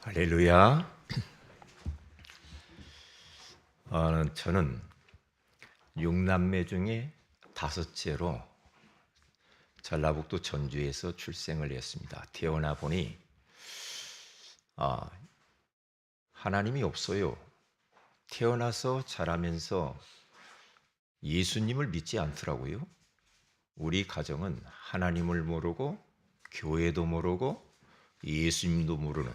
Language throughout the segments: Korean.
할렐루야. 저는 6남매 중에 다섯째로 전라북도 전주에서 출생을 했습니다. 태어나 보니 아, 하나님이 없어요. 태어나서 자라면서 예수님을 믿지 않더라고요. 우리 가정은 하나님을 모르고 교회도 모르고 예수님도 모르는,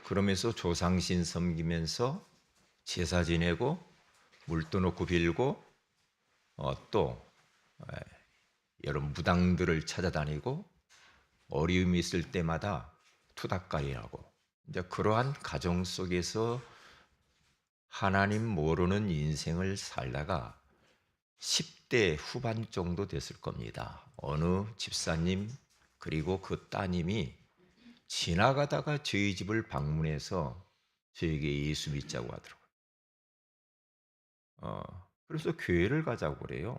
그러면서 조상신 섬기면서 제사 지내고 물도 넣고 빌고 또 여러 무당들을 찾아다니고 어려움이 있을 때마다 투닥가리하고, 이제 그러한 가정 속에서 하나님 모르는 인생을 살다가 10대 후반 정도 됐을 겁니다. 어느 집사님 그리고 그 따님이 지나가다가 저희 집을 방문해서 저에게 예수 믿자고 하더라고요. 그래서 교회를 가자고 그래요.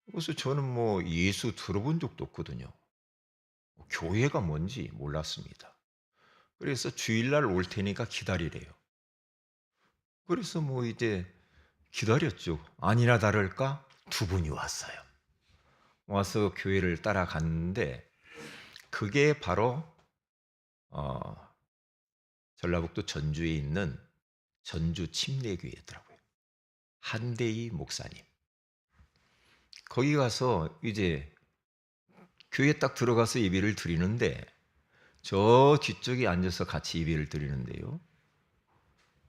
그래서 저는 뭐 예수 들어본 적도 없거든요. 교회가 뭔지 몰랐습니다. 그래서 주일날 올 테니까 기다리래요. 그래서 뭐 이제 기다렸죠. 아니나 다를까 두 분이 왔어요. 와서 교회를 따라갔는데 그게 바로 어, 전라북도 전주에 있는 전주 침례교회더라고요. 한대희 목사님. 거기 가서 이제 교회 딱 들어가서 예배를 드리는데 저 뒤쪽에 앉아서 같이 예배를 드리는데요.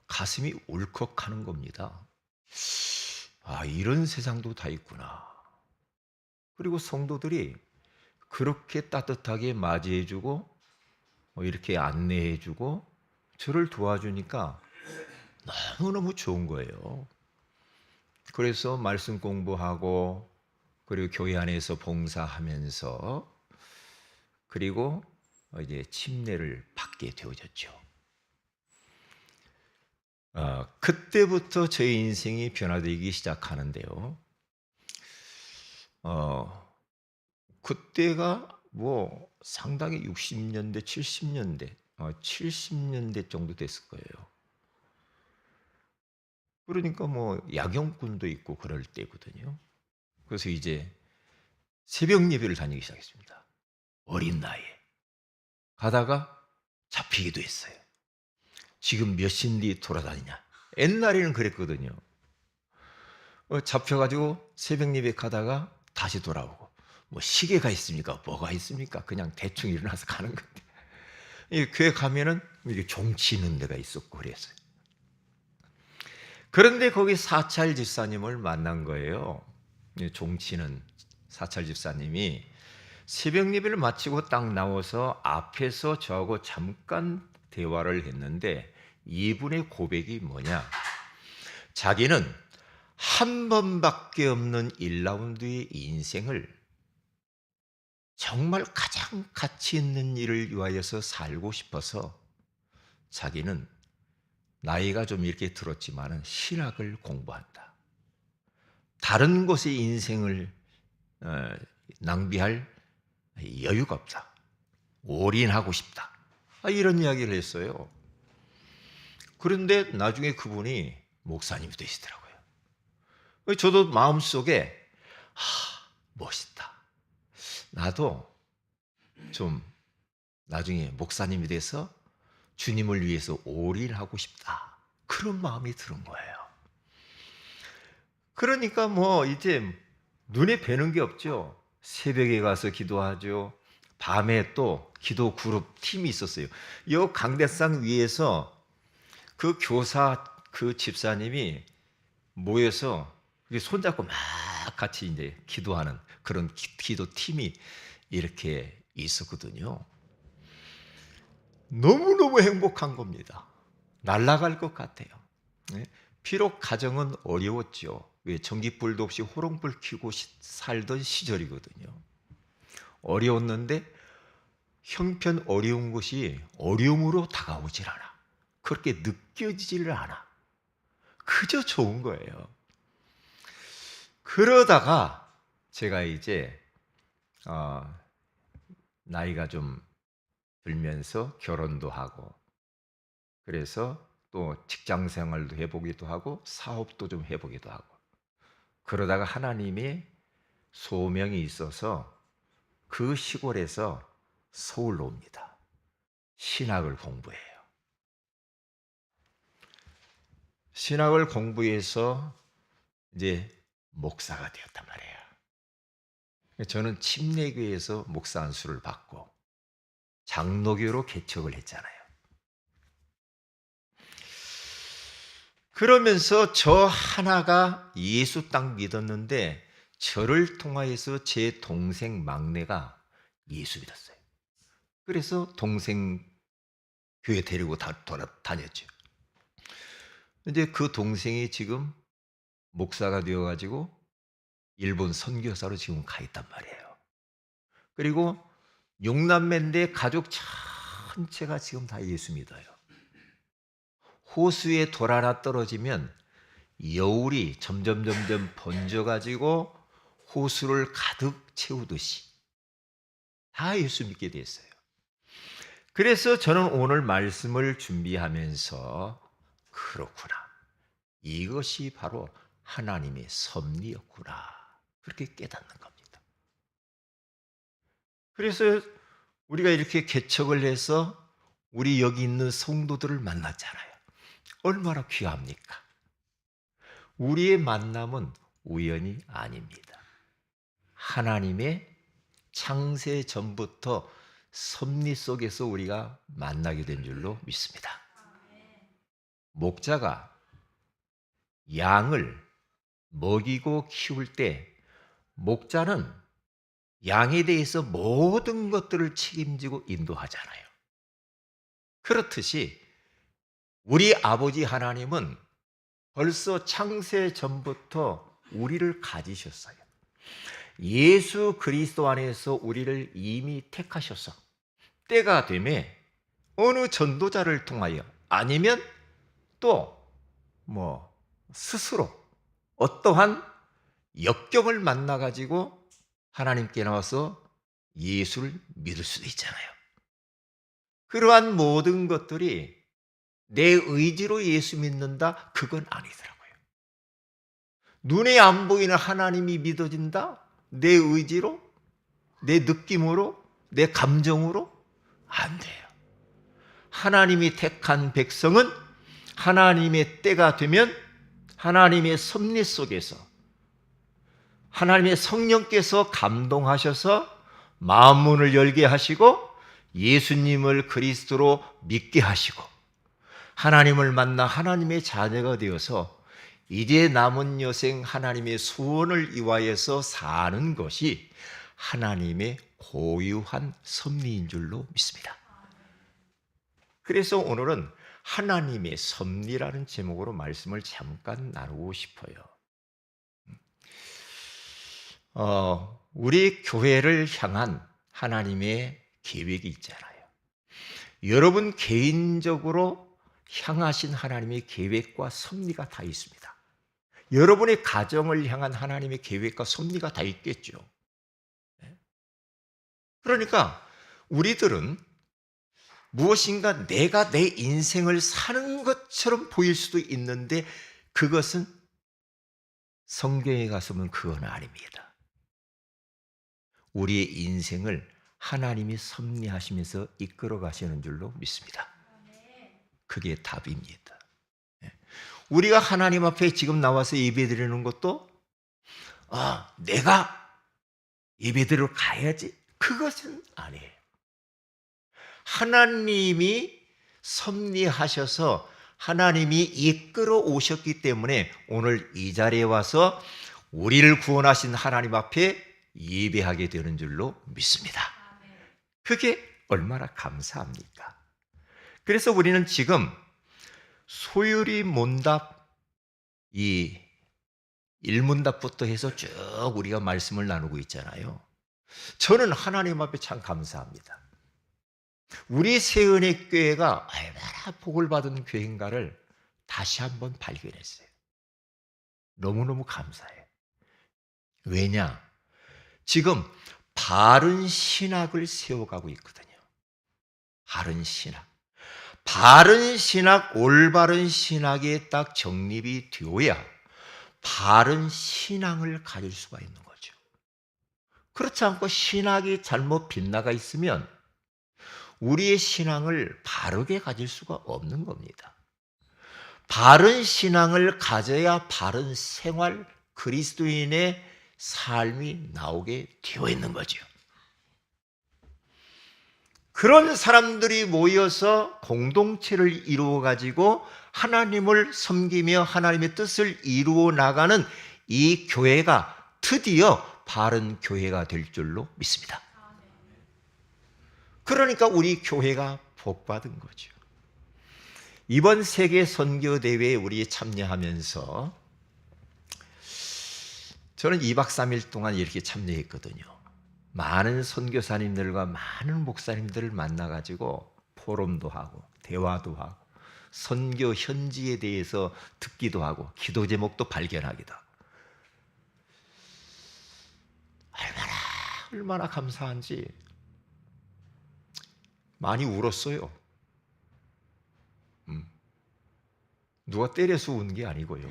가슴이 울컥하는 겁니다. 아, 이런 세상도 다 있구나. 그리고 성도들이 그렇게 따뜻하게 맞이해주고 이렇게 안내해주고 저를 도와주니까 너무너무 좋은 거예요. 그래서 말씀 공부하고 그리고 교회 안에서 봉사하면서 그리고 이제 침례를 받게 되어졌죠. 그때부터 제 인생이 변화되기 시작하는데요. 어, 그때가 뭐 상당히 60년대, 70년대, 70년대 정도 됐을 거예요. 그러니까 뭐 야경꾼도 있고 그럴 때거든요. 그래서 이제 새벽 예배를 다니기 시작했습니다. 어린 나이에. 가다가 잡히기도 했어요. 지금 몇 시인데 돌아다니냐. 옛날에는 그랬거든요. 잡혀가지고 새벽 예배 가다가 다시 돌아오고. 뭐 시계가 있습니까? 뭐가 있습니까? 그냥 대충 일어나서 가는 건데. 이 교회 가면은 이렇게 종치는 데가 있었고 그랬어요. 그런데 거기 사찰 집사님을 만난 거예요. 종치는 사찰 집사님이 새벽 예배를 마치고 딱 나와서 앞에서 저하고 잠깐 대화를 했는데 이분의 고백이 뭐냐? 자기는 한 번밖에 없는 1라운드의 인생을 정말 가장 가치 있는 일을 위하여서 살고 싶어서 자기는 나이가 좀 이렇게 들었지만은 신학을 공부한다. 다른 곳에 인생을 낭비할 여유가 없다. 올인하고 싶다. 이런 이야기를 했어요. 그런데 나중에 그분이 목사님이 되시더라고요. 저도 마음속에 멋있다. 나도 좀 나중에 목사님이 돼서 주님을 위해서 올인하고 싶다. 그런 마음이 드는 거예요. 그러니까 뭐 이제 눈에 뵈는 게 없죠. 새벽에 가서 기도하죠. 밤에 또 기도 그룹 팀이 있었어요. 이 강대상 위에서 그 교사 그 집사님이 모여서 손잡고 막 같이 이제 기도하는 그런 기도 팀이 이렇게 있었거든요. 너무너무 행복한 겁니다. 날아갈 것 같아요. 네? 비록 가정은 어려웠죠. 왜 전기불도 없이 호롱불 켜고 살던 시절이거든요. 어려웠는데 형편 어려운 것이 어려움으로 다가오질 않아. 그렇게 느껴지지를 않아. 그저 좋은 거예요. 그러다가 제가 이제 나이가 좀 들면서 결혼도 하고, 그래서 또 직장 생활도 해보기도 하고 사업도 좀 해보기도 하고, 그러다가 하나님의 소명이 있어서 그 시골에서 서울로 옵니다. 신학을 공부해요. 신학을 공부해서 이제 목사가 되었단 말이에요. 저는 침례교회에서 목사 안수를 받고 장로교로 개척을 했잖아요. 그러면서 저 하나가 예수 딱 믿었는데 저를 통하여서 제 동생 막내가 예수 믿었어요. 그래서 동생 교회 데리고 다녔죠. 이제 그 동생이 지금 목사가 되어가지고 일본 선교사로 지금 가 있단 말이에요. 그리고 용남매인데 가족 전체가 지금 다 예수 믿어요. 호수에 돌 하나 떨어지면 여울이 점점 번져가지고 호수를 가득 채우듯이 다 예수 믿게 됐어요. 그래서 저는 오늘 말씀을 준비하면서 그렇구나, 이것이 바로 하나님의 섭리였구나, 그렇게 깨닫는 겁니다. 그래서 우리가 이렇게 개척을 해서 우리 여기 있는 성도들을 만났잖아요. 얼마나 귀합니까? 우리의 만남은 우연이 아닙니다. 하나님의 창세 전부터 섭리 속에서 우리가 만나게 된 줄로 믿습니다. 목자가 양을 먹이고 키울 때 목자는 양에 대해서 모든 것들을 책임지고 인도하잖아요. 그렇듯이 우리 아버지 하나님은 벌써 창세 전부터 우리를 가지셨어요. 예수 그리스도 안에서 우리를 이미 택하셔서 때가 되매 어느 전도자를 통하여 아니면 또 스스로 어떠한 역경을 만나가지고 하나님께 나와서 예수를 믿을 수도 있잖아요. 그러한 모든 것들이 내 의지로 예수 믿는다, 그건 아니더라고요. 눈에 안 보이는 하나님이 믿어진다? 내 의지로? 내 느낌으로? 내 감정으로? 안 돼요. 하나님이 택한 백성은 하나님의 때가 되면 하나님의 섭리 속에서 하나님의 성령께서 감동하셔서 마음문을 열게 하시고 예수님을 그리스도로 믿게 하시고 하나님을 만나 하나님의 자녀가 되어서 이제 남은 여생 하나님의 소원을 이와해서 사는 것이 하나님의 고유한 섭리인 줄로 믿습니다. 그래서 오늘은 하나님의 섭리라는 제목으로 말씀을 잠깐 나누고 싶어요. 우리 교회를 향한 하나님의 계획이 있잖아요. 여러분 개인적으로 향하신 하나님의 계획과 섭리가 다 있습니다. 여러분의 가정을 향한 하나님의 계획과 섭리가 다 있겠죠. 그러니까 우리들은 무엇인가 내가 내 인생을 사는 것처럼 보일 수도 있는데 그것은 성경에 가서 보면 그건 아닙니다. 우리의 인생을 하나님이 섭리하시면서 이끌어 가시는 줄로 믿습니다. 그게 답입니다. 우리가 하나님 앞에 지금 나와서 예배드리는 것도 내가 예배드리러 가야지, 그것은 아니에요. 하나님이 섭리하셔서 하나님이 이끌어 오셨기 때문에 오늘 이 자리에 와서 우리를 구원하신 하나님 앞에 예배하게 되는 줄로 믿습니다. 그게 얼마나 감사합니까? 그래서 우리는 지금 소유리 문답, 이 일문답부터 해서 쭉 우리가 말씀을 나누고 있잖아요. 저는 하나님 앞에 참 감사합니다. 우리 세은의 교회가 얼마나 복을 받은 교회인가를 다시 한번 발견했어요. 너무너무 감사해요. 왜냐? 지금 바른 신학을 세워가고 있거든요. 바른 신학. 바른 신학, 올바른 신학에 딱 정립이 되어야 바른 신앙을 가질 수가 있는 거죠. 그렇지 않고 신학이 잘못 빗나가 있으면 우리의 신앙을 바르게 가질 수가 없는 겁니다. 바른 신앙을 가져야 바른 생활, 그리스도인의 삶이 나오게 되어 있는 거죠. 그런 사람들이 모여서 공동체를 이루어 가지고 하나님을 섬기며 하나님의 뜻을 이루어 나가는 이 교회가 드디어 바른 교회가 될 줄로 믿습니다. 그러니까 우리 교회가 복받은 거죠. 이번 세계 선교 대회에 우리 참여하면서 저는 2박 3일 동안 이렇게 참여했거든요. 많은 선교사님들과 많은 목사님들을 만나가지고 포럼도 하고 대화도 하고 선교 현지에 대해서 듣기도 하고 기도 제목도 발견하기도 하고 얼마나 감사한지 많이 울었어요. 누가 때려서 운 게 아니고요.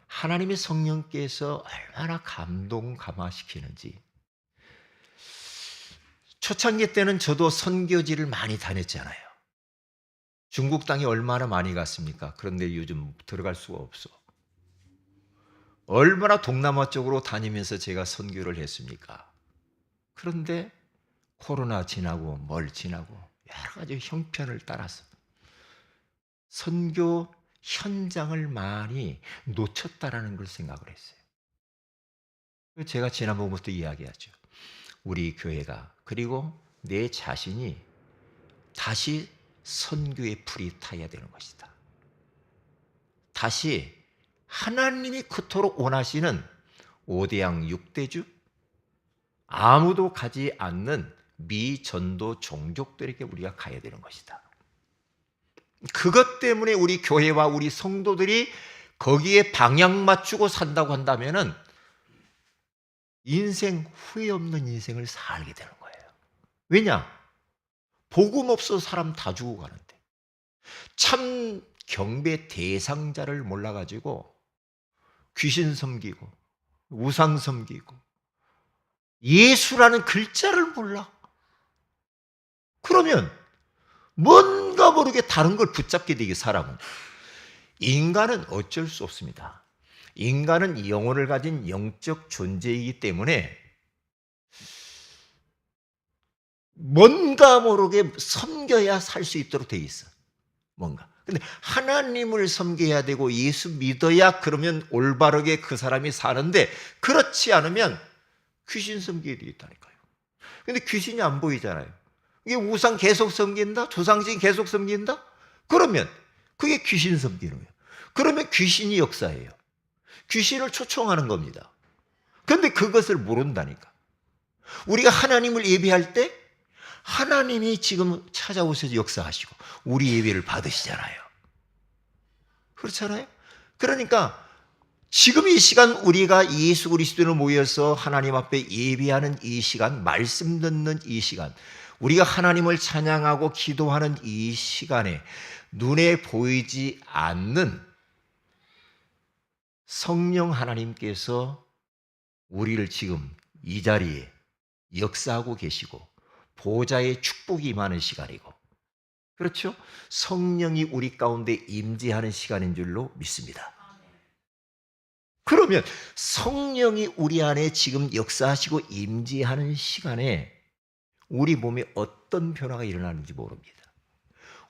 하나님의 성령께서 얼마나 감동감화시키는지. 초창기 때는 저도 선교지를 많이 다녔잖아요. 중국 땅에 얼마나 많이 갔습니까? 그런데 요즘 들어갈 수가 없어. 얼마나 동남아 쪽으로 다니면서 제가 선교를 했습니까? 그런데 코로나 지나고 뭘 지나고 여러 가지 형편을 따라서 선교 현장을 많이 놓쳤다라는 걸 생각을 했어요. 제가 지난번부터 이야기하죠. 우리 교회가 그리고 내 자신이 다시 선교의 불이 타야 되는 것이다. 다시 하나님이 그토록 원하시는 5대양 6대주 아무도 가지 않는 미전도 종족들에게 우리가 가야 되는 것이다. 그것 때문에 우리 교회와 우리 성도들이 거기에 방향 맞추고 산다고 한다면은 인생 후회 없는 인생을 살게 되는 거예요. 왜냐? 복음 없어서 사람 다 죽어 가는데 참 경배 대상자를 몰라가지고 귀신 섬기고 우상 섬기고 예수라는 글자를 몰라. 그러면 뭔가 모르게 다른 걸 붙잡게 되게 사람은. 인간은 어쩔 수 없습니다. 인간은 영혼을 가진 영적 존재이기 때문에 뭔가 모르게 섬겨야 살 수 있도록 돼 있어. 뭔가. 근데 하나님을 섬겨야 되고 예수 믿어야 그러면 올바르게 그 사람이 사는데 그렇지 않으면 귀신 섬기게 되겠다니까요. 근데 귀신이 안 보이잖아요. 이게 우상 계속 섬긴다? 조상신 계속 섬긴다? 그러면 그게 귀신 섬기는 거예요. 그러면 귀신이 역사해요. 귀신을 초청하는 겁니다. 그런데 그것을 모른다니까. 우리가 하나님을 예배할 때 하나님이 지금 찾아오셔서 역사하시고 우리 예배를 받으시잖아요. 그렇잖아요? 그러니까 지금 이 시간 우리가 예수 그리스도를 모여서 하나님 앞에 예배하는 이 시간, 말씀 듣는 이 시간, 우리가 하나님을 찬양하고 기도하는 이 시간에 눈에 보이지 않는 성령 하나님께서 우리를 지금 이 자리에 역사하고 계시고 보좌의 축복이 임하는 시간이고, 그렇죠? 성령이 우리 가운데 임재하는 시간인 줄로 믿습니다. 그러면 성령이 우리 안에 지금 역사하시고 임재하는 시간에 우리 몸에 어떤 변화가 일어나는지 모릅니다.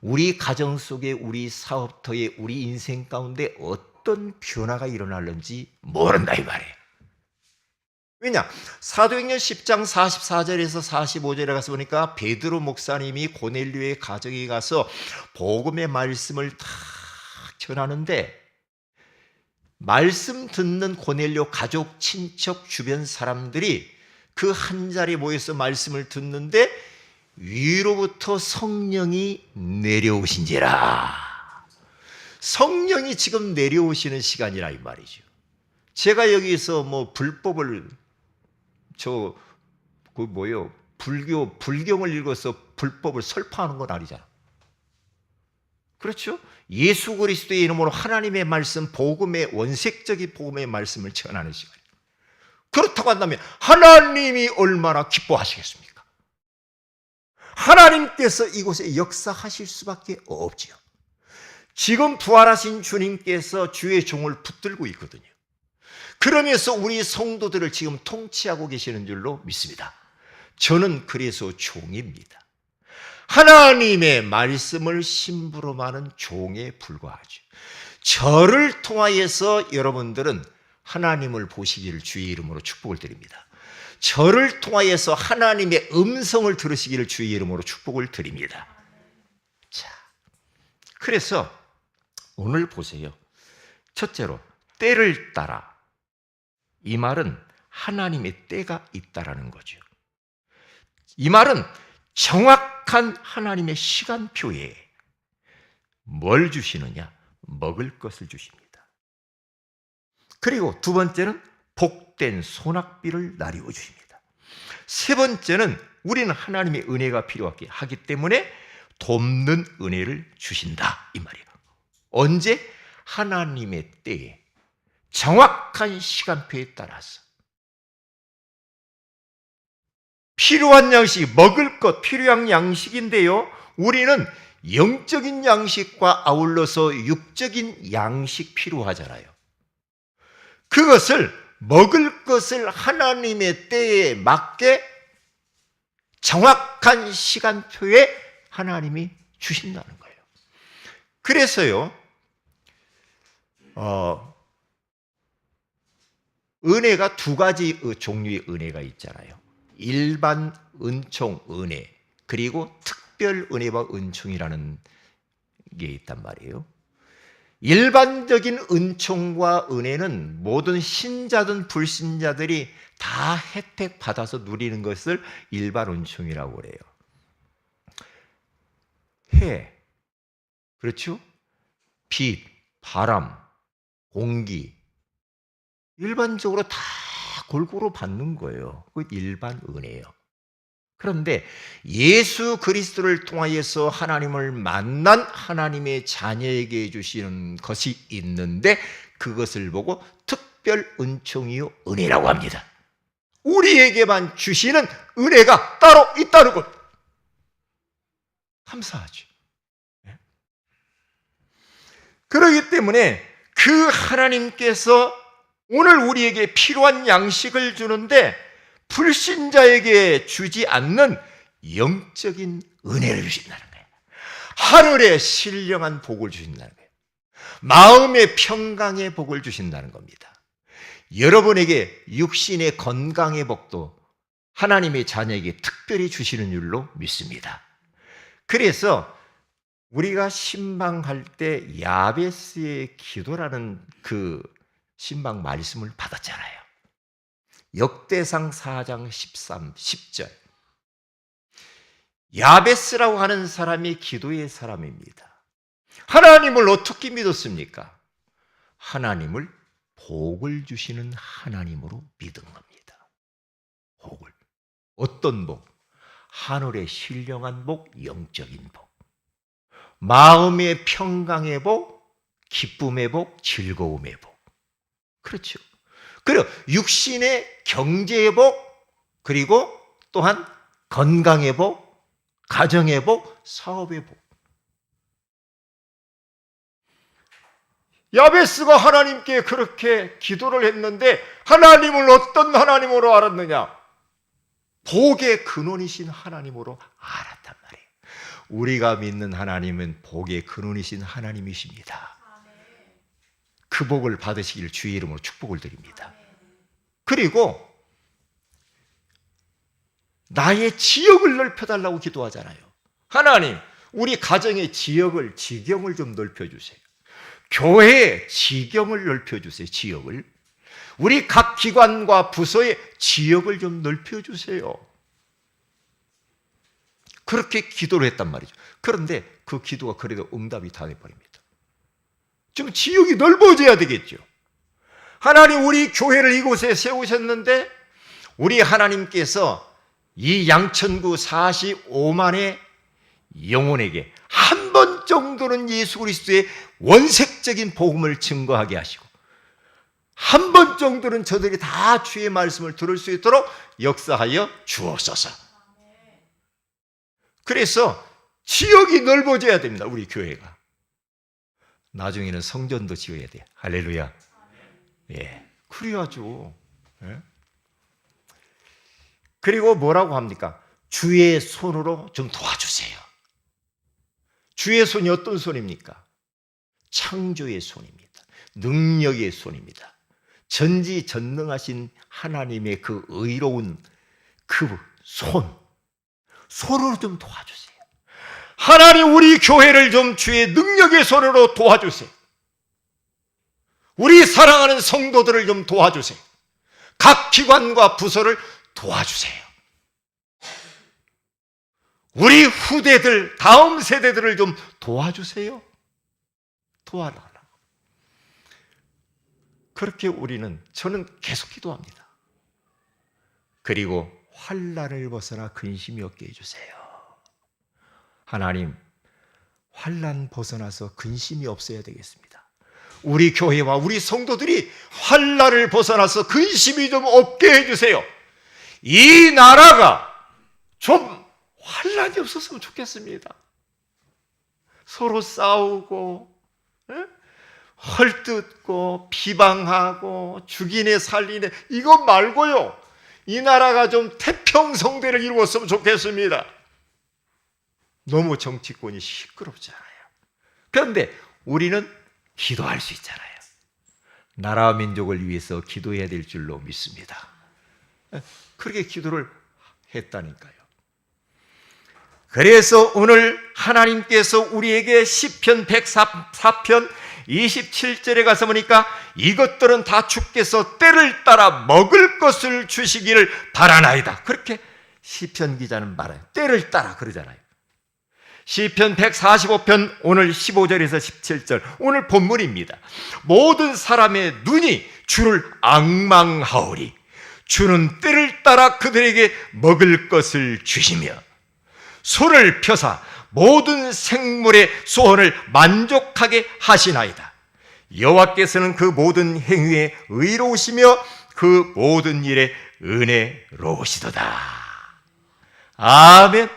우리 가정 속에, 우리 사업터에, 우리 인생 가운데 어떤 변화가 일어나는지 모른다 이 말이에요. 왜냐? 사도행전 10장 44절에서 45절에 가서 보니까 베드로 목사님이 고넬료의 가정에 가서 복음의 말씀을 다 전하는데 말씀 듣는 고넬료 가족, 친척, 주변 사람들이 그 한 자리에 모여서 말씀을 듣는데 위로부터 성령이 내려오신지라. 성령이 지금 내려오시는 시간이라 이 말이죠. 제가 여기서 뭐 불법을 불경을 읽어서 불법을 설파하는 건 아니잖아. 그렇죠? 예수 그리스도의 이름으로 하나님의 말씀, 복음의 원색적인 복음의 말씀을 전하는 시간이에요. 그렇다고 한다면 하나님이 얼마나 기뻐하시겠습니까? 하나님께서 이곳에 역사하실 수밖에 없지요. 지금 부활하신 주님께서 주의 종을 붙들고 있거든요. 그러면서 우리 성도들을 지금 통치하고 계시는 줄로 믿습니다. 저는 그래서 종입니다. 하나님의 말씀을 심부름하는 종에 불과하죠. 저를 통하여서 여러분들은 하나님을 보시기를 주의 이름으로 축복을 드립니다. 저를 통하여서 하나님의 음성을 들으시기를 주의 이름으로 축복을 드립니다. 자, 그래서 오늘 보세요. 첫째로 때를 따라. 이 말은 하나님의 때가 있다라는 거죠. 이 말은 정확한 하나님의 시간표에 뭘 주시느냐? 먹을 것을 주십니다. 그리고 두 번째는 복된 소낙비를 나리워 주십니다. 세 번째는 우리는 하나님의 은혜가 필요하기 때문에 돕는 은혜를 주신다 이 말이에요. 언제? 하나님의 때에 정확한 시간표에 따라서 필요한 양식, 먹을 것, 필요한 양식인데요. 우리는 영적인 양식과 아울러서 육적인 양식 필요하잖아요. 그것을 먹을 것을 하나님의 때에 맞게 정확한 시간표에 하나님이 주신다는 거예요. 그래서요, 은혜가 두 가지 종류의 은혜가 있잖아요. 일반 은총 은혜, 그리고 특별 은혜와 은총이라는 게 있단 말이에요. 일반적인 은총과 은혜는 모든 신자든 불신자들이 다 혜택 받아서 누리는 것을 일반 은총이라고 그래요. 해, 그렇죠? 빛, 바람, 공기, 일반적으로 다 골고루 받는 거예요. 그 일반 은혜예요. 그런데 예수 그리스도를 통하여서 하나님을 만난 하나님의 자녀에게 주시는 것이 있는데 그것을 보고 특별 은총이요 은혜라고 합니다. 우리에게만 주시는 은혜가 따로 있다는 것. 감사하죠. 그렇기 때문에 그 하나님께서 오늘 우리에게 필요한 양식을 주는데 불신자에게 주지 않는 영적인 은혜를 주신다는 거예요. 하늘의 신령한 복을 주신다는 거예요. 마음의 평강의 복을 주신다는 겁니다. 여러분에게 육신의 건강의 복도 하나님의 자녀에게 특별히 주시는 줄로 믿습니다. 그래서 우리가 신방할 때 야베스의 기도라는 그 신방 말씀을 받았잖아요. 역대상 4장 10절. 야베스라고 하는 사람이 기도의 사람입니다. 하나님을 어떻게 믿었습니까? 하나님을 복을 주시는 하나님으로 믿은 겁니다. 복을. 어떤 복? 하늘의 신령한 복, 영적인 복. 마음의 평강의 복, 기쁨의 복, 즐거움의 복. 그렇죠. 그리고 육신의 경제의 복, 그리고 또한 건강의 복, 가정의 복, 사업의 복. 야베스가 하나님께 그렇게 기도를 했는데 하나님을 어떤 하나님으로 알았느냐? 복의 근원이신 하나님으로 알았단 말이에요. 우리가 믿는 하나님은 복의 근원이신 하나님이십니다. 그 복을 받으시기를 주의 이름으로 축복을 드립니다. 그리고 나의 지역을 넓혀달라고 기도하잖아요. 하나님, 우리 가정의 지역을, 지경을 좀 넓혀주세요. 교회의 지경을 넓혀주세요. 지역을. 우리 각 기관과 부서의 지역을 좀 넓혀주세요. 그렇게 기도를 했단 말이죠. 그런데 그 기도가 그래도 응답이 다 돼버립니다. 좀 지역이 넓어져야 되겠죠. 하나님, 우리 교회를 이곳에 세우셨는데 우리 하나님께서 이 양천구 45만의 영혼에게 한 번 정도는 예수 그리스도의 원색적인 복음을 증거하게 하시고, 한 번 정도는 저들이 다 주의 말씀을 들을 수 있도록 역사하여 주옵소서. 그래서 지역이 넓어져야 됩니다. 우리 교회가. 나중에는 성전도 지어야 돼요. 할렐루야. 예, 그래야죠. 예? 그리고 뭐라고 합니까? 주의 손으로 좀 도와주세요. 주의 손이 어떤 손입니까? 창조의 손입니다. 능력의 손입니다. 전지전능하신 하나님의 그 의로운 그 손으로 좀 도와주세요. 하나님, 우리 교회를 좀 주의 능력의 손으로 도와주세요. 우리 사랑하는 성도들을 좀 도와주세요. 각 기관과 부서를 도와주세요. 우리 후대들, 다음 세대들을 좀 도와주세요. 도와달라. 그렇게 저는 계속 기도합니다. 그리고 환난을 벗어나 근심이 없게 해주세요. 하나님, 환난 벗어나서 근심이 없어야 되겠습니다. 우리 교회와 우리 성도들이 환난을 벗어나서 근심이 좀 없게 해주세요. 이 나라가 좀 환난이 없었으면 좋겠습니다. 서로 싸우고 헐뜯고 비방하고 죽이네 살리네, 이것 말고요, 이 나라가 좀 태평성대를 이루었으면 좋겠습니다. 너무 정치권이 시끄럽잖아요. 그런데 우리는 기도할 수 있잖아요. 나라와 민족을 위해서 기도해야 될 줄로 믿습니다. 그렇게 기도를 했다니까요. 그래서 오늘 하나님께서 우리에게 시편 104편 27절에 가서 보니까 이것들은 다 주께서 때를 따라 먹을 것을 주시기를 바라나이다. 그렇게 시편 기자는 말해요. 때를 따라 그러잖아요. 시편 145편 오늘 15절에서 17절, 오늘 본문입니다. 모든 사람의 눈이 주를 앙망하오리. 주는 때를 따라 그들에게 먹을 것을 주시며 손을 펴사 모든 생물의 소원을 만족하게 하시나이다. 여호와께서는 그 모든 행위에 의로우시며 그 모든 일에 은혜로우시도다. 아멘.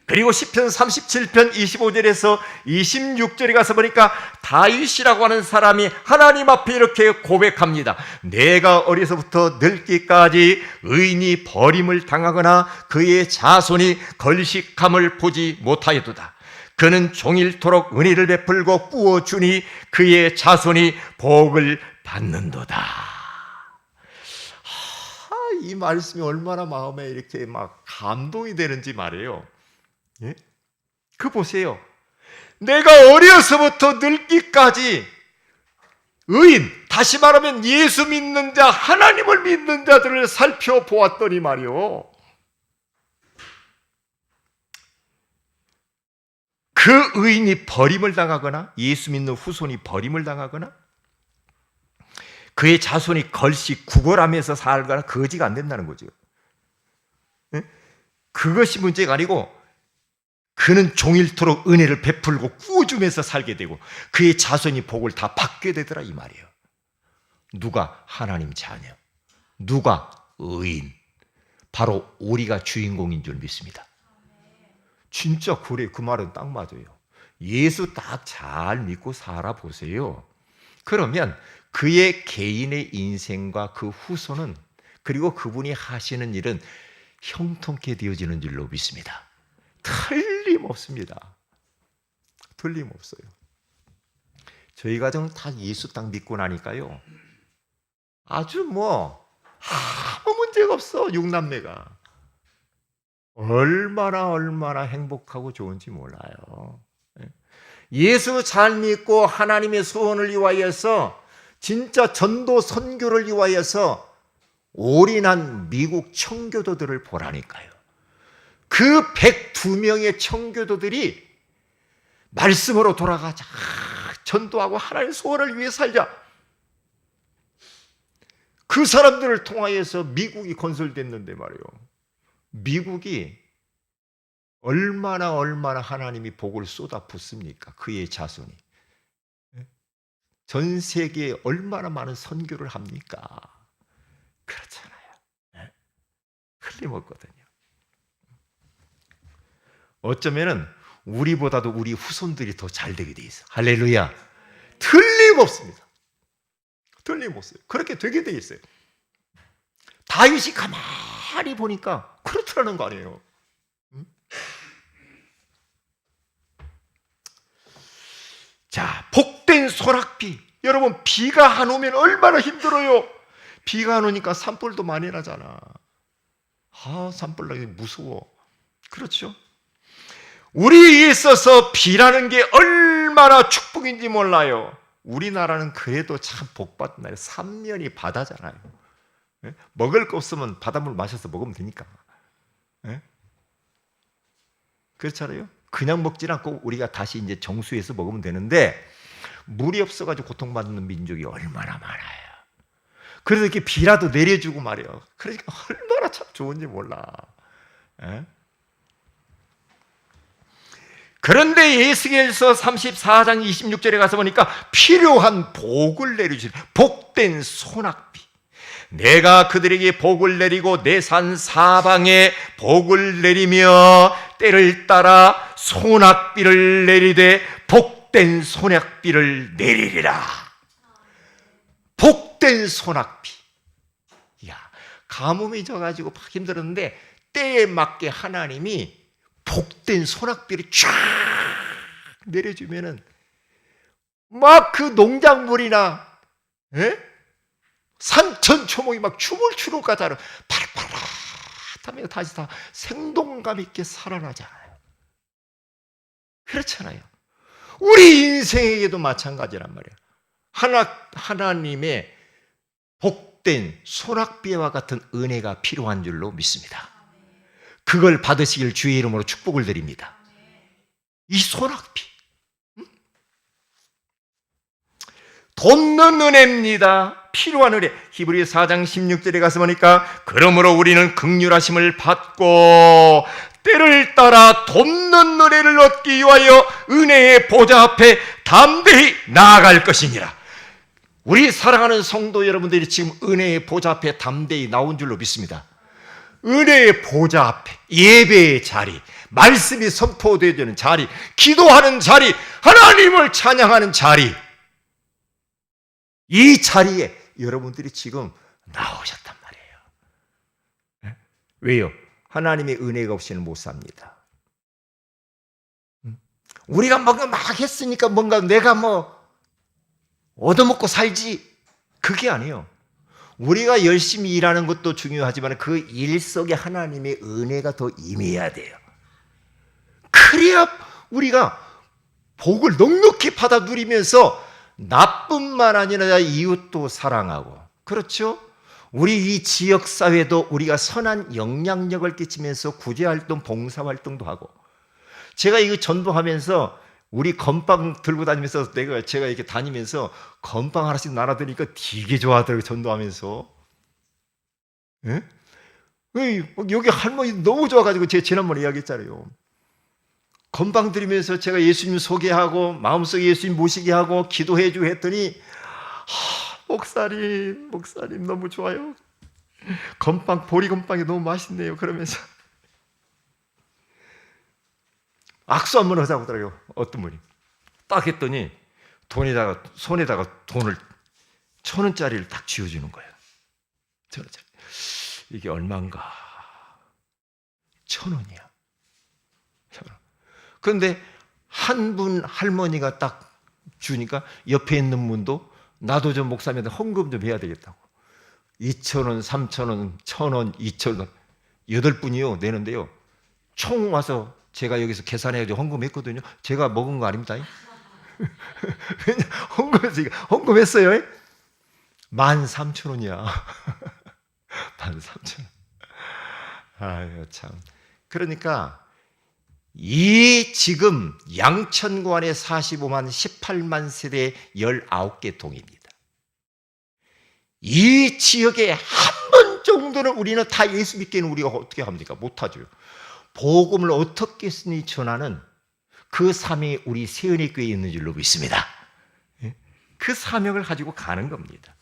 그리고 시편 37편 25절에서 26절에 가서 보니까 다윗이라고 하는 사람이 하나님 앞에 이렇게 고백합니다. 내가 어려서부터 늙기까지 의인이 버림을 당하거나 그의 자손이 걸식함을 보지 못하였도다. 그는 종일토록 은혜를 베풀고 꾸어주니 그의 자손이 복을 받는도다. 이 말씀이 얼마나 마음에 이렇게 막 감동이 되는지 말이에요. 예? 그 보세요. 내가 어려서부터 늙기까지 의인, 다시 말하면 예수 믿는 자, 하나님을 믿는 자들을 살펴보았더니 말이요, 그 의인이 버림을 당하거나 예수 믿는 후손이 버림을 당하거나 그의 자손이 걸식 구걸하면서 살거나 거지가 안 된다는 거죠. 예? 그것이 문제가 아니고 그는 종일토록 은혜를 베풀고 꾸어주면서 살게 되고 그의 자손이 복을 다 받게 되더라, 이 말이에요. 누가? 하나님 자녀. 누가? 의인. 바로 우리가 주인공인 줄 믿습니다. 진짜 그래, 그 말은 딱 맞아요. 예수 딱 잘 믿고 살아보세요. 그러면 그의 개인의 인생과 그 후손은, 그리고 그분이 하시는 일은 형통케 되어지는 줄로 믿습니다. 틀림없습니다. 틀림없어요. 저희 가정 다 예수 딱 믿고 나니까요, 아주 아무 문제가 없어. 육남매가 얼마나 행복하고 좋은지 몰라요. 예수 잘 믿고 하나님의 소원을 위하여서, 진짜 전도 선교를 위하여서 올인한 미국 청교도들을 보라니까요. 그 102명의 청교도들이 말씀으로 돌아가자, 전도하고 하나님의 소원을 위해 살자. 그 사람들을 통하여서 미국이 건설됐는데 말이에요. 미국이 얼마나 하나님이 복을 쏟아붓습니까? 그의 자손이. 전 세계에 얼마나 많은 선교를 합니까? 그렇잖아요. 틀림없거든요. 어쩌면은 우리보다도 우리 후손들이 더 잘 되게 돼 있어. 할렐루야. 틀림없습니다. 틀림없어요. 그렇게 되게 돼 있어요. 다윗이 가만히 보니까 그렇더라는 거 아니에요. 자, 복된 소낙비. 여러분, 비가 안 오면 얼마나 힘들어요. 비가 안 오니까 산불도 많이 나잖아. 산불 나기 무서워. 그렇죠? 우리에 있어서 비라는 게 얼마나 축복인지 몰라요. 우리나라는 그래도 참 복받은 나라예요. 삼면이 바다잖아요. 먹을 거 없으면 바닷물 마셔서 먹으면 되니까. 그렇잖아요. 그냥 먹지 않고 우리가 다시 이제 정수해서 먹으면 되는데, 물이 없어가지고 고통받는 민족이 얼마나 많아요. 그래서 이렇게 비라도 내려주고 말이에요. 그러니까 얼마나 참 좋은지 몰라. 그런데 예수께서 34장 26절에 가서 보니까 필요한 복을 내려주시는 복된 소낙비. 내가 그들에게 복을 내리고 내 산 사방에 복을 내리며 때를 따라 소낙비를 내리되 복된 소낙비를 내리리라. 복된 소낙비. 야, 가뭄이 져가지고 막 힘들었는데 때에 맞게 하나님이 복된 소낙비를 쫙 내려주면은 막 그 농작물이나 산천초목이 막 추물추물 가자로 파릇파릇하며 다시 다 생동감 있게 살아나잖아요. 그렇잖아요. 우리 인생에게도 마찬가지란 말이에요. 하나님의 복된 소낙비와 같은 은혜가 필요한 줄로 믿습니다. 그걸 받으시길 주의 이름으로 축복을 드립니다. 이 소낙비, 돕는 은혜입니다. 필요한 은혜. 히브리서 4장 16절에 가서 보니까 그러므로 우리는 긍휼하심을 받고 때를 따라 돕는 은혜를 얻기 위하여 은혜의 보좌 앞에 담대히 나아갈 것이니라. 우리 사랑하는 성도 여러분들이 지금 은혜의 보좌 앞에 담대히 나온 줄로 믿습니다. 은혜의 보좌 앞에, 예배의 자리, 말씀이 선포되는 자리, 기도하는 자리, 하나님을 찬양하는 자리, 이 자리에 여러분들이 지금 나오셨단 말이에요. 왜요? 하나님의 은혜가 없이는 못 삽니다. 우리가 뭔가 막 했으니까 뭔가 내가 얻어먹고 살지, 그게 아니에요. 우리가 열심히 일하는 것도 중요하지만 그 일 속에 하나님의 은혜가 더 임해야 돼요. 그래야 우리가 복을 넉넉히 받아 누리면서 나뿐만 아니라 이웃도 사랑하고, 그렇죠? 우리 이 지역사회도 우리가 선한 영향력을 끼치면서 구제활동, 봉사활동도 하고. 제가 이거 전도하면서 우리 건빵 들고 다니면서 제가 이렇게 다니면서 건빵 하나씩 나눠드리니까 되게 좋아하더라고요. 전도하면서. 예? 여기 할머니 너무 좋아가지고 제가 지난번에 이야기했잖아요. 건빵 드리면서 제가 예수님 소개하고 마음속에 예수님 모시게 하고 기도해주고 했더니 목사님 너무 좋아요. 건빵, 보리건빵이 너무 맛있네요. 그러면서 악수 한번 하자고 하더라고요. 어떤 분이 딱 했더니 손에다가 돈을 1,000원짜리를 딱 쥐어주는 거예요. 1,000원짜리. 이게 얼마인가? 1,000원이야. 그런데 한 분 할머니가 딱 주니까 옆에 있는 분도 나도 좀 목사님한테 헌금 좀 해야 되겠다고. 2,000원, 3,000원, 1,000원, 2,000원 8분이요 내는데요. 총 와서 제가 여기서 계산해가지고 헌금했거든요. 제가 먹은 거 아닙니다. 왜냐 헌금했어요. 13,000원이야. 13,000원. 아유 참. 그러니까 이 지금 양천구안에 45만 18만 세대 19개 동입니다. 이 지역에 한 번 그 정도는 우리는 다 예수 믿기는 우리가 어떻게 합니까? 못하죠. 복음을 어떻게 쓰니 전하는 그 사명이 우리 세은의 교회에 있는 줄로 믿습니다. 그 사명을 가지고 가는 겁니다.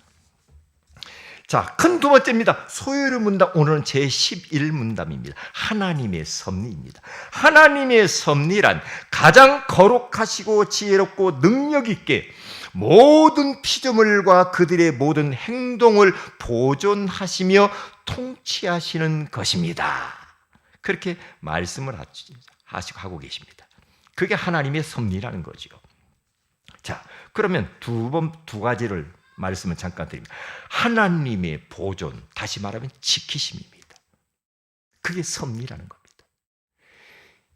자, 큰 두 번째입니다. 소요의 문답. 오늘은 제11문답입니다. 하나님의 섭리입니다. 하나님의 섭리란 가장 거룩하시고 지혜롭고 능력 있게 모든 피조물과 그들의 모든 행동을 보존하시며 통치하시는 것입니다. 그렇게 말씀을 하고 계십니다. 그게 하나님의 섭리라는 거죠. 자, 그러면 두 가지를 말씀을 잠깐 드립니다. 하나님의 보존, 다시 말하면 지키심입니다. 그게 섭리라는 겁니다.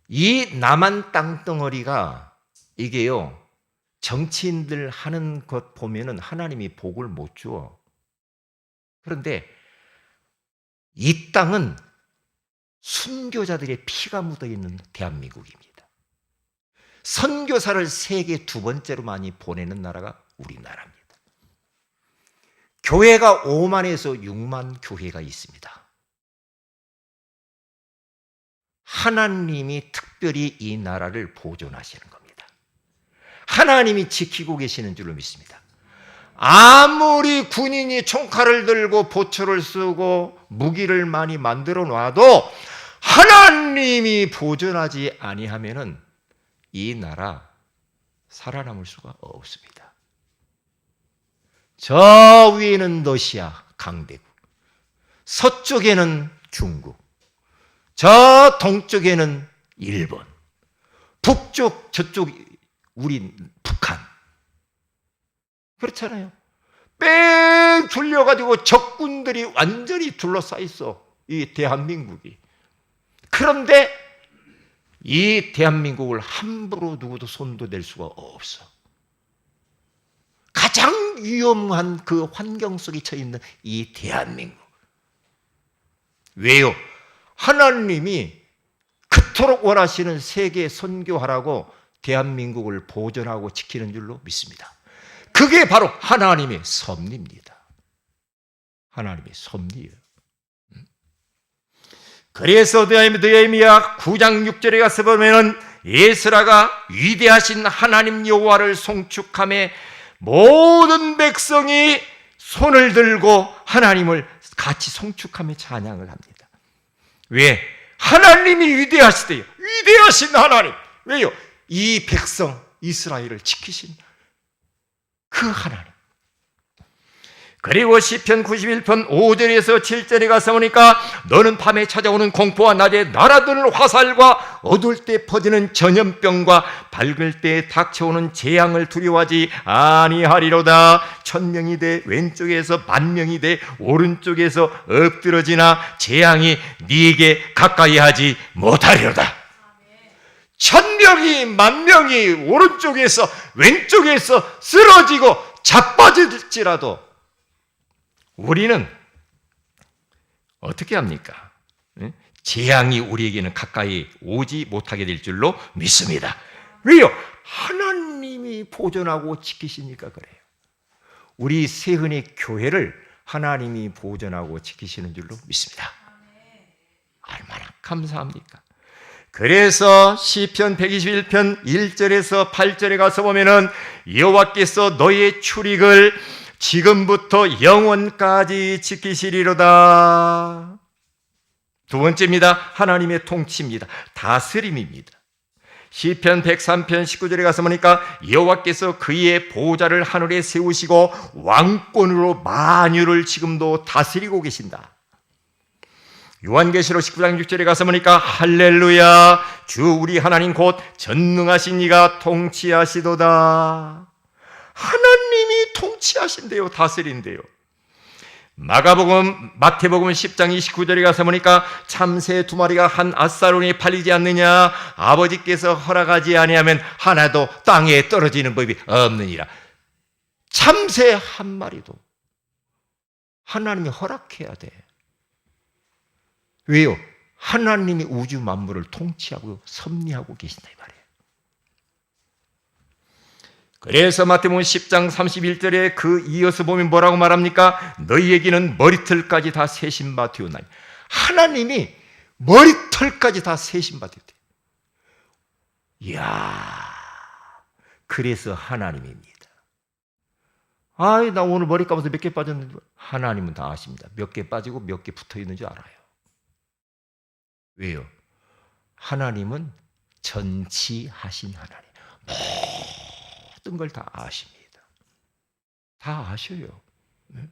이 남한 땅덩어리가 이게요, 정치인들 하는 것 보면은 하나님이 복을 못 주어. 그런데 이 땅은 순교자들의 피가 묻어 있는 대한민국입니다. 선교사를 세계 두 번째로 많이 보내는 나라가 우리나라입니다. 교회가 5만에서 6만 교회가 있습니다. 하나님이 특별히 이 나라를 보존하시는 겁니다. 하나님이 지키고 계시는 줄로 믿습니다. 아무리 군인이 총칼을 들고 보초를 쓰고 무기를 많이 만들어 놔도 하나님이 보존하지 아니하면은 이 나라 살아남을 수가 없습니다. 저 위에는 러시아 강대국, 서쪽에는 중국, 저 동쪽에는 일본, 북쪽 저쪽 우리 북한. 그렇잖아요. 뺑 둘려가지고 적군들이 완전히 둘러싸 있어, 이 대한민국이. 그런데 이 대한민국을 함부로 누구도 손도 댈 수가 없어. 가장 위험한 그 환경 속에 처해 있는 이 대한민국. 왜요? 하나님이 그토록 원하시는 세계 선교하라고 대한민국을 보존하고 지키는 줄로 믿습니다. 그게 바로 하나님의 섭리입니다. 하나님의 섭리예요. 그래서 느헤미야 9장 6절에 가서 보면은 에스라가 위대하신 하나님 여호와를 송축하며 모든 백성이 손을 들고 하나님을 같이 송축하며 찬양을 합니다. 왜? 하나님이 위대하시대요. 위대하신 하나님. 왜요? 이 백성 이스라엘을 지키신 그 하나님. 그리고 시편 91편 5절에서 7절에 가서 보니까 너는 밤에 찾아오는 공포와 낮에 날아드는 화살과 어두울 때 퍼지는 전염병과 밝을 때 닥쳐오는 재앙을 두려워하지 아니하리로다. 1000명이 돼 왼쪽에서 10,000명이 돼 오른쪽에서 엎드러지나 재앙이 네게 가까이 하지 못하리로다. 1000명이 10,000명이 오른쪽에서 왼쪽에서 쓰러지고 자빠질지라도 우리는 어떻게 합니까? 재앙이 우리에게는 가까이 오지 못하게 될 줄로 믿습니다. 왜요? 하나님이 보존하고 지키시니까 그래요. 우리 세은의 교회를 하나님이 보존하고 지키시는 줄로 믿습니다. 얼마나 감사합니까? 그래서 시편 121편 1절에서 8절에 가서 보면은 여호와께서 너의 출입을 지금부터 영원까지 지키시리로다. 두 번째입니다. 하나님의 통치입니다. 다스림입니다. 시편 103편 19절에 가서 보니까 여호와께서 그의 보호자를 하늘에 세우시고 왕권으로 만유를 지금도 다스리고 계신다. 요한계시록 19장 6절에 가서 보니까 할렐루야 주 우리 하나님 곧 전능하신 이가 통치하시도다. 하나님이 통치하신대요. 다스린대요. 마태복음 10장 29절에 가서 보니까 참새 2마리가 한 앗사론에 팔리지 않느냐 아버지께서 허락하지 아니하면 하나도 땅에 떨어지는 법이 없느니라. 참새 한 마리도 하나님이 허락해야 돼. 왜요? 하나님이 우주 만물을 통치하고 섭리하고 계신다 이 말이에요. 그래서 마태복음 10장 31절에 그 이어서 보면 뭐라고 말합니까? 너희에게는 머리털까지 다 세신 바 되었나니. 하나님이 머리털까지 다 세신 바 되었대요. 이야, 그래서 하나님입니다. 아이, 나 오늘 머리 감아서 몇 개 빠졌는지. 하나님은 다 아십니다. 몇 개 빠지고 몇 개 붙어 있는지 알아요. 왜요? 하나님은 전지하신 하나님. 모든 걸 다 아십니다. 다 아셔요. 네?